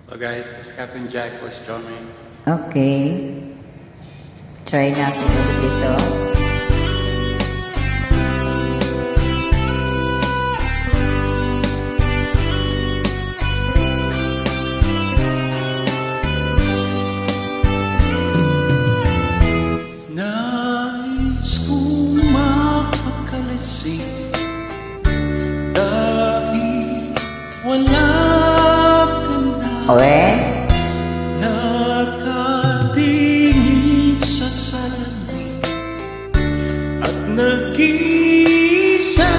Hello guys, this is Captain Jack, voice drumming. Okay. Try natin ulit ito. Nais kong makakalasing dahil wala ka na. Okay? Nakatingin sa salamin at nag-iisa.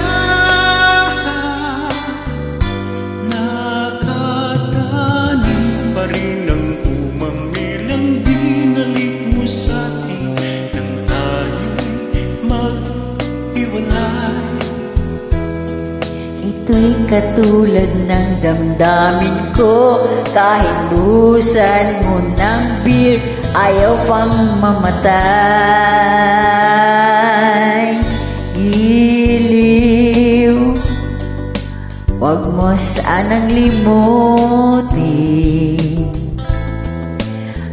Nakatanim pa rin ang umangilang dinalik mo sa akin nang tayo'y maghiwalay. Ito'y katulad ng damdamin ko. Kahit lusan mo ng beer, ayaw pang mamatay. Giliw, wag mo sanang limutin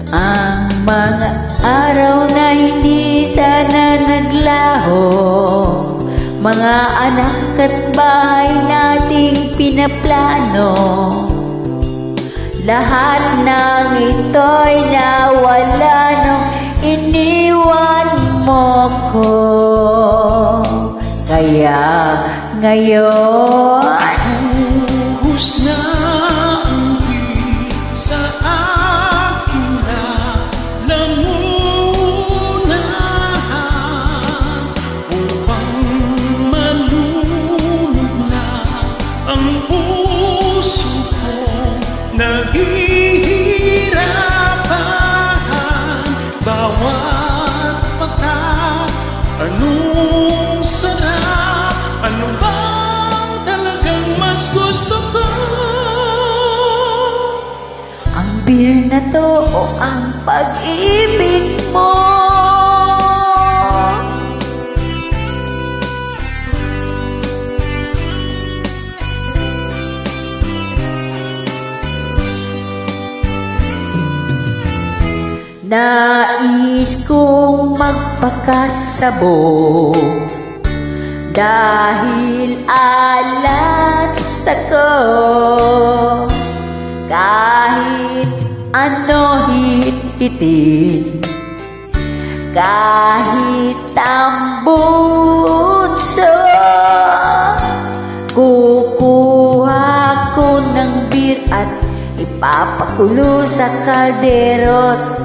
ang mga araw na hindi sana naglaho. Mga anak at bahay nating pinaplano, lahat ng ito'y nawala nung iniwan mo ko. Kaya ngayon, Buhos na ang di sa aking lalamunan upang malunod na ang puso ko. Naghihirapan bawat pagka. Anong sarap, ano bang talagang mas gusto ko? ang beer na to o ang pag-ibig mo? Nais kong magpakasabog dahil alats ako. Kahit ano hit-hitin, kahit ang bunso, kukuha ko ng beer at ipapakulo sa kalderot.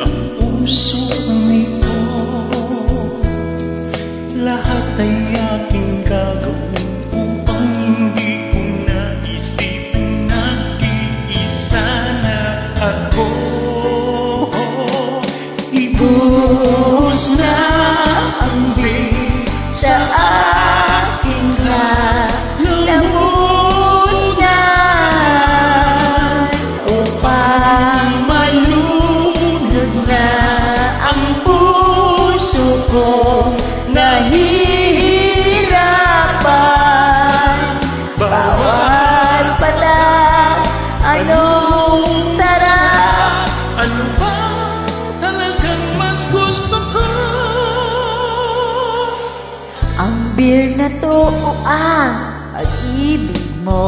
Ang puso nito, lahat ay aking gagawin upang hindi ko naisipin nag-iisa na ako. Ibuhos na ang beer sa aking Lamunan upang malunod na ang puso ko. Nahihirapan bawat patak. Anong sarap, ano ba talagang mas gusto ko? ang beer na to o ang pag-ibig mo?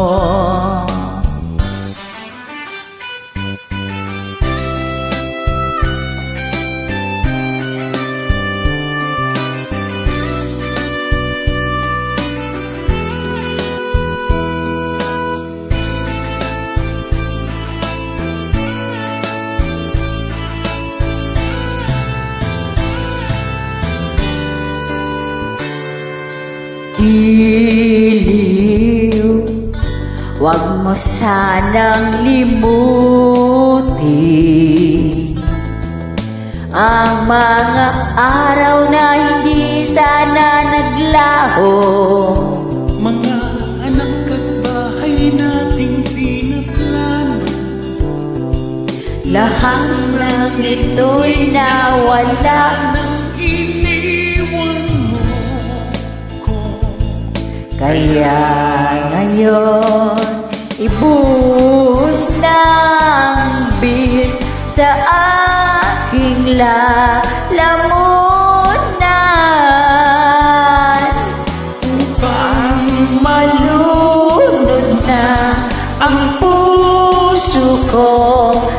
Giliw, wag mo sanang limutin ang mga araw na hindi sana naglaho. Mga anak at bahay nating pinaplano, Lahat ng ito'y nawala. nang iniwan mo ko. Kaya ngayon, Ibus ng beer sa aking lalamunan upang malunod na ang puso ko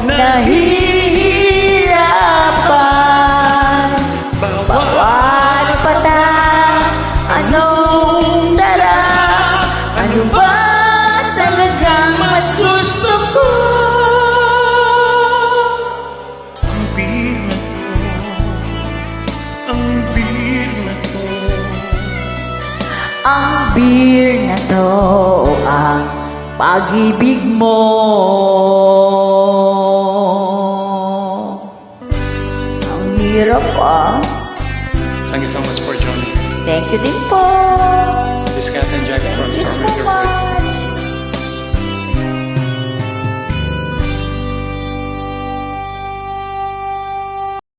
nahihirapan. Bawat patang, anong sarap, ano ba talagang mas gusto ko? Ang beer na to, Ang beer na to, ang pag-ibig mo. Ang hirap ah. Thank you so much for joining. Thank you din po. This Cat and Jack from Thank you so Storm much.